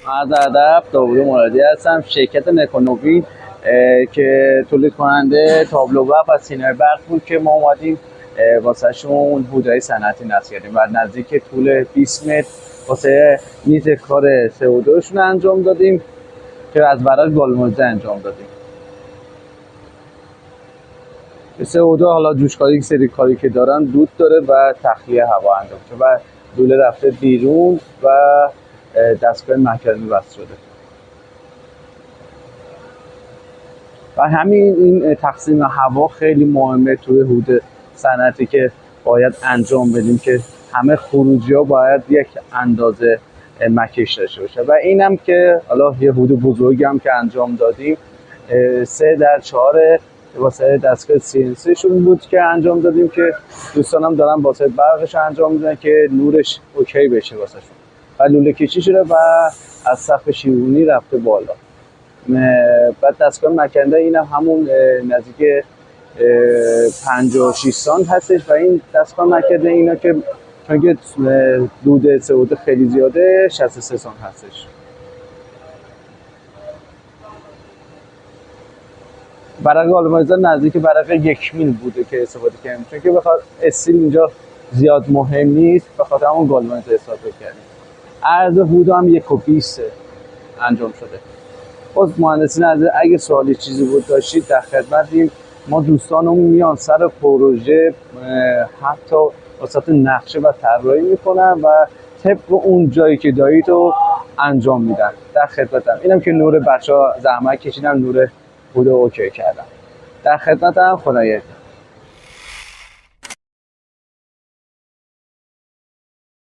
عرض ادب، داوود مرادی هستم. شرکت نکونووید که تولید کننده تابلو برق و سینای برق بود که ما اومدیم واسه شون بودای صنعتی نصب کردیم و نزدیک طول 20 متر واسه میز کار CO2 شون انجام دادیم که از برای گالموزه انجام دادیم. CO2 حالا جوشکاری سری کاری که دارن دود داره و تخلیه هوا انجام شده و دوله رفته بیرون و دستگاه مکانی وصل شده. و همین این تقسیم هوا خیلی مهمه توی حوض صنعتی که باید انجام بدیم که همه خروجی ها باید یک اندازه مکش داشته باشه و اینم که حالا یه حوض بزرگی هم که انجام دادیم 3/4 واسه دستگاه CNC شون بود که انجام دادیم که دوستانم دارن واسه برقش انجام میدن که نورش اوکی بشه واسه شون و لوله کشی شده و از سقف شیرونی رفته بالا. بعد دستگاه مکنده این هم همون نزدیک 56 سانت هستش و این دستگاه مکنده اینا که چون که دود CO2 خیلی زیاده 63 سانت هستش. برق گالوانیزر نزدیک برق 1 میل بوده که استفاده کردیم چون که بخاطر استیل اینجا زیاد مهم نیست، بخاطر همون گالوانیزر استفاده کردیم. عرض حوض هم 1.20 انجام شده. باز مهندسین از اگه سوالی چیزی بود داشتید در خدمتیم. ما دوستانمون میان سر پروژه حتی واسط نقشه و طراحی میکنن و طبق اون جایی که دارید رو انجام میدن. در خدمتم. اینم که نور بچه‌ها زحمت کشیدن نور بود اوکی کردن. در خدمتم. خدایا